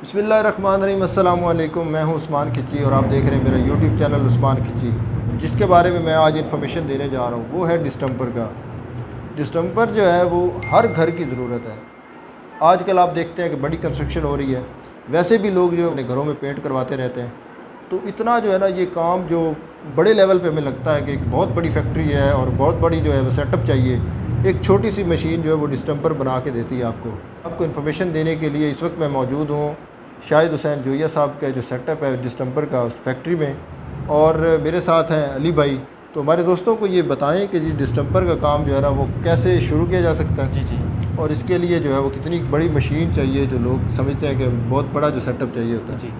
बिस्मिल्लाहिर्रहमानिर्रहीम, अस्सलाम वालेकुम। मैं हूं उस्मान खिची और आप देख रहे हैं मेरा यूट्यूब चैनल उस्मान खिची। जिसके बारे में मैं आज इन्फॉर्मेशन देने जा रहा हूं वो है डिस्टेंपर का। डिस्टेंपर जो है वो हर घर की ज़रूरत है। आजकल आप देखते हैं कि बड़ी कंस्ट्रक्शन हो रही है, वैसे भी लोग जो अपने घरों में पेंट करवाते रहते हैं, तो इतना जो है ना ये काम जो बड़े लेवल पे हमें लगता है कि एक बहुत बड़ी फैक्ट्री है और बहुत बड़ी जो है वो सेटअप चाहिए। एक छोटी सी मशीन जो है वो डिस्टेंपर बना के देती है आपको इन्फॉर्मेशन देने के लिए इस वक्त मैं मौजूद हूँ शायद हुसैन जोया साहब का जो सेटअप है डिस्टेंपर का उस फैक्ट्री में, और मेरे साथ हैं अली भाई। तो हमारे दोस्तों को ये बताएं कि जी डिस्टेंपर का काम जो है ना वो कैसे शुरू किया जा सकता है। जी और इसके लिए जो है वो कितनी बड़ी मशीन चाहिए, जो लोग समझते हैं कि बहुत बड़ा जो सेटअप चाहिए होता है। जी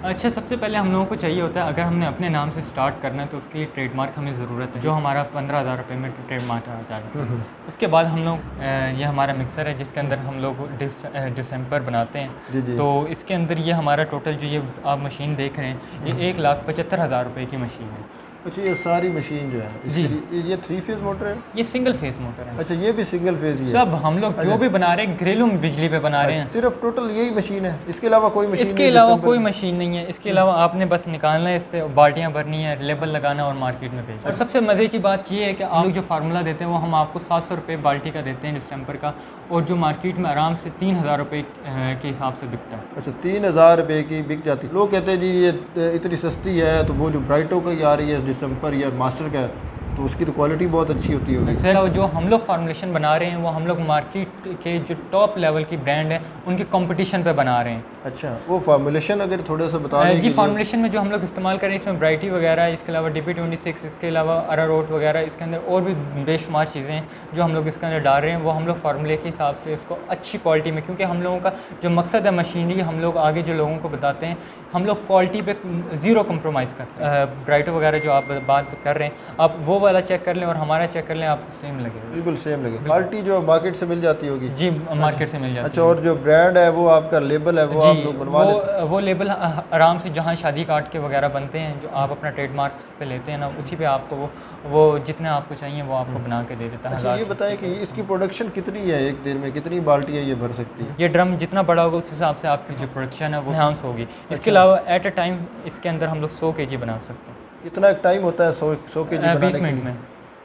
अच्छा, सबसे पहले हम लोगों को चाहिए होता है, अगर हमने अपने नाम से स्टार्ट करना है तो उसके लिए ट्रेडमार्क हमें ज़रूरत है, जो हमारा 15,000 रुपये में ट्रेडमार्क आ जाएगा। उसके बाद हम लोग ये हमारा मिक्सर है जिसके अंदर हम लोग डिस्टेंपर बनाते हैं। जी। तो इसके अंदर ये हमारा टोटल जो ये आप मशीन देख रहे हैं ये 1,75,000 रुपये की मशीन है। अच्छा, ये सारी मशीन जो है जी ये 3 फेज़ मोटर है? ये सिंगल फेज़ मोटर है। अच्छा, ये भी सिंगल फेज़ ही है? सब हम लोग जो भी बना रहे हैं घरेलू बिजली पे बना रहे हैं। सिर्फ टोटल यही मशीन है, इसके अलावा कोई मशीन? इसके अलावा कोई मशीन नहीं है। इसके अलावा आपने बस निकालना है, इससे बाल्टियाँ भरनी है, लेबल लगाना और मार्केट में भेजना। और सबसे मज़े की बात ये है कि आप लोग जो फार्मूला देते हैं वो हम आपको 700 रुपये बाल्टी का देते हैं डिस्टेंपर का, और जो मार्केट में आराम से 3,000 रुपये के हिसाब से बिकता है। अच्छा, 3,000 रुपये की बिक जाती है। लोग कहते हैं जी ये इतनी सस्ती है, तो वो जो ब्राइटो का ही आ रही है डिस्टेंपर या मास्टर का है तो उसकी तो क्वालिटी बहुत अच्छी होती होगी। सर जो हम लोग फार्मूलेशन बना रहे हैं वो हम लोग मार्केट के जो टॉप लेवल की ब्रांड है उनके कंपटीशन पे बना रहे हैं। अच्छा, वो फार्मूलेशन अगर थोड़ा सा बता दें। जी, फार्मूलेशन में जो हम लोग इस्तेमाल करें इसमें ब्राइटी वगैरह, इसके अलावा DP26, इसके अलावा अरारोट वगैरह, इसके अंदर और भी बेशुमार चीज़ें हैं जो हम लोग इसके अंदर डाल रहे हैं। वो हम लोग फार्मूले के हिसाब से इसको अच्छी क्वालिटी में, क्योंकि हम लोगों का जो मकसद है मशीनरी, हम लोग आगे जो लोगों को बताते हैं हम लोग क्वालिटी पे ज़ीरो कम्प्रोमाइज़ करते हैं। ब्राइटो वगैरह जो आप बात कर रहे हैं आप वो वाला चेक कर लें और हमारा चेक कर लें, आपको सेम लगेगा। बिल्कुल सेम लगेगा। क्वालिटी जो मार्केट से मिल जाती होगी? जी, मार्केट से मिल जाती है। अच्छा, और जो ब्रांड है वो आपका लेबल है वो आप लोग बनवा लेते हैं? वो लेबल आराम से जहाँ शादी कार्ड के वगैरह बनते हैं जो आप अपना ट्रेडमार्क पे लेते हैं ना, उसी पे आपको वो जितने आपको चाहिए वो आपको बना के दे देता है। अच्छा, ये बताएं कि इसकी प्रोडक्शन कितनी है, एक दिन में कितनी बाल्टियाँ ये भर सकती है? ये ड्रम जितना बड़ा होगा उस हिसाब से आपकी जो प्रोडक्शन है वो एनहांस होगी। इसके अलावा एट अ टाइम इसके अंदर हम लोग 100 kg बना सकते हैं। कितना टाइम होता है 100 kg बनाने के लिए? 20 मिनट में।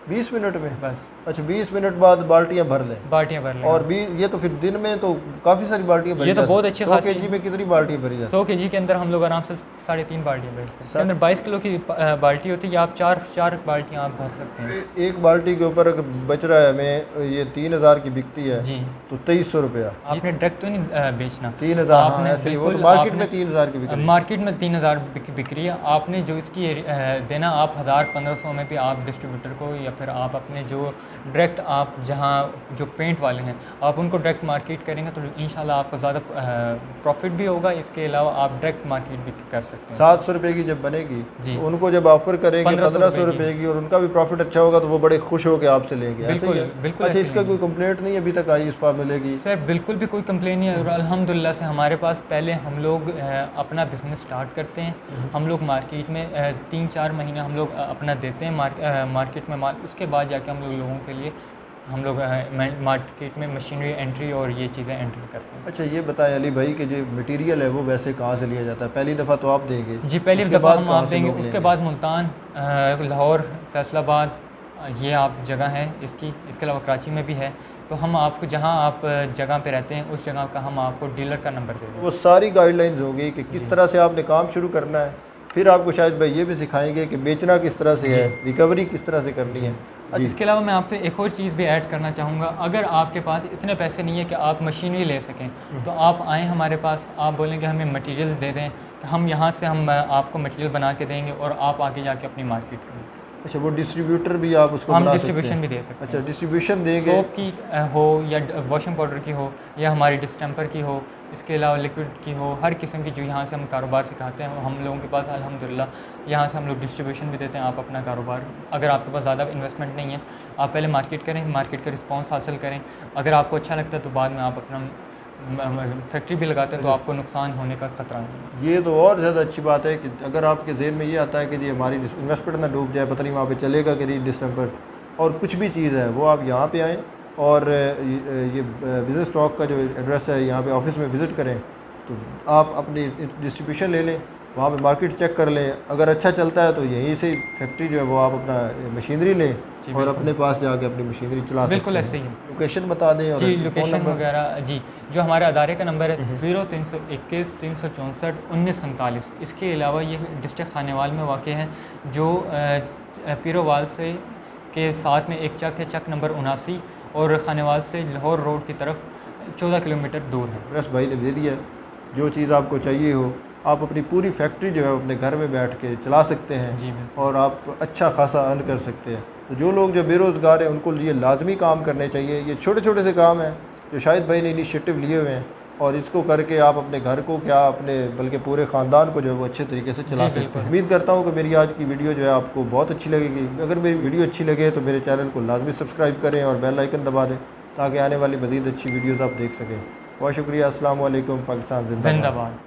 20 मिनट में बस। अच्छा, 20 मिनट बाद बाल्टियाँ भर लें? बाल्टियाँ भर लें। और भी ये तो फिर दिन में तो काफ़ी सारी बाल्टियाँ भरी ये तो बहुत अच्छी 100 kg में कितनी बाल्टियाँ भरी जाती? 100 kg के अंदर हम लोग आराम से 3.5 बाल्टियाँ भर सकते हैं। इसके अंदर 22 किलो की बाल्टी होती है, आप चार बाल्टियाँ आप भर सकते हैं। एक बाल्टी के ऊपर अगर बच रहा है हमें ये 3,000 की बिकती है जी, तो 2300 रुपया। आपने डायरेक्ट तो नहीं बेचना। 3,000 आपने ऐसे ही, वो तो मार्केट में 3,000 की बिक रही है। मार्केट में 3,000 बिक रही है। आपने जो इसकी देना आप 1,000-1,500 में भी आप डिस्ट्रीब्यूटर को या फिर आप अपने जो डायरेक्ट आप जहाँ जो पेंट वाले हैं आप उनको डायरेक्ट मार्केट करेंगे तो इंशाल्लाह आपको ज़्यादा प्रॉफिट भी होगा। इसके अलावा आप डायरेक्ट मार्केट भी कर सकते हैं। 700 रुपये की जब बनेगी जी, तो उनको जब ऑफर करेंगे 1,500 रुपये की और उनका भी प्रॉफिट अच्छा होगा तो वो बड़े खुश होकर आपसे लेंगे। बिल्कुल बिल्कुल। अच्छा, इसका कोई कंप्लेंट नहीं अभी तक आई इस फार्मूले की? सर बिल्कुल भी कोई कंप्लेन नहीं है और अल्हम्दुलिल्लाह से हमारे पास पहले हम लोग अपना बिज़नेस स्टार्ट करते हैं, हम लोग मार्केट में 3-4 महीने हम लोग अपना देते हैं मार्केट में माल, उसके बाद जाके हम लोगों के लिए हम लोग मार्केट में मशीनरी एंट्री और ये चीज़ें एंट्री करते हैं। अच्छा, ये बताएं अली भाई कि जो मटेरियल है वो वैसे कहाँ से लिया जाता है? पहली दफ़ा तो आप देंगे? जी, पहली दफ़ा हम आप देंगे, उसके बाद मुल्तान, लाहौर, फैसलाबाद ये आप जगह है इसकी। इसके अलावा कराची में भी है। तो हम आपको जहाँ आप जगह पे रहते हैं उस जगह का हम आपको डीलर का नंबर दे देंगे। वो सारी गाइडलाइंस होगी कि किस तरह से आपने काम शुरू करना है, फिर आपको शायद भाई ये भी सिखाएंगे कि बेचना किस तरह से है, रिकवरी किस तरह से करनी है। इसके अलावा मैं आपसे एक और चीज़ भी ऐड करना चाहूँगा, अगर आपके पास इतने पैसे नहीं है कि आप मशीनरी ले सकें तो आप आएँ हमारे पास, आप बोलेंगे हमें मटेरियल दे दें तो हम यहाँ से हम आपको मटेरियल बना के देंगे और आप आगे जाके अपनी मार्केट करें। अच्छा, वो डिस्ट्रीब्यूटर भी आप उसको हम बना डिस्ट्रीब्यूशन भी दे सकते हैं। अच्छा, डिस्ट्रीब्यूशन देंगे? सोप की हो या वॉशिंग पाउडर की हो या हमारी डिस्टेंपर की हो, इसके अलावा लिक्विड की हो, हर किस्म की जो यहाँ से हम कारोबार सिखाते हैं हम लोगों के पास अल्हम्दुलिल्लाह यहाँ से हम लोग डिस्ट्रीब्यूशन भी देते हैं। आप अपना कारोबार, अगर आपके पास ज़्यादा इन्वेस्टमेंट नहीं है, आप पहले मार्केट करें, मार्केट का रिस्पांस हासिल करें, अगर आपको अच्छा लगता है तो बाद में आप अपना फैक्ट्री भी लगाते हैं तो आपको नुकसान होने का खतरा नहीं। ये तो और ज़्यादा अच्छी बात है कि अगर आपके जहन में ये आता है कि जी हमारी इन्वेस्टमेंट ना डूब जाए, पता नहीं वहाँ पे चलेगा कि नहीं डिस्टेंपर और कुछ भी चीज़ है, वो आप यहाँ पे आएँ और ये बिज़नेस स्टॉक का जो एड्रेस है यहाँ पे ऑफिस में विज़िट करें तो आप अपनी डिस्ट्रीब्यूशन ले लें, वहाँ पे मार्केट चेक कर लें, अगर अच्छा चलता है तो यहीं से फैक्ट्री जो है वो आप अपना मशीनरी लें और अपने पास जाके अपनी मशीनरी चला सकते हैं। बिल्कुल ऐसे ही। लोकेशन बता दें और जी लोकेशन वगैरह जी, जो हमारे अदारे का नंबर है 0321 364 1947। इसके अलावा ये डिस्ट्रिक्ट खानेवाल में वाक़ है, जो पीरोवाल से के साथ में एक चक है, चक नंबर 79, और खानेवाल से लाहौर रोड की तरफ 14 किलोमीटर दूर है। बस भाई ने दे दिया, जो चीज़ आपको चाहिए हो आप अपनी पूरी फैक्ट्री जो है अपने घर में बैठ के चला सकते हैं जी और आप अच्छा खासा अर्न कर सकते हैं। तो जो लोग जो बेरोज़गार हैं उनको ये लाजमी काम करने चाहिए। ये छोटे छोटे से काम हैं जो शायद भाई ने इनिशिएटिव लिए हुए हैं, और इसको करके आप अपने घर को क्या अपने बल्कि पूरे ख़ानदान को जो है वो अच्छे तरीके से चला सकते हैं। उम्मीद करता हूँ कि मेरी आज की वीडियो जो है आपको बहुत अच्छी लगेगी। अगर मेरी वीडियो अच्छी लगे तो मेरे चैनल को लाजमी सब्सक्राइब करें और बेल आइकन दबा दें ताकि आने वाली मज़ीद अच्छी वीडियोज़ आप देख सकें। बहुत शुक्रिया। अस्सलाम वालेकुम। पाकिस्तान जिंदाबाद।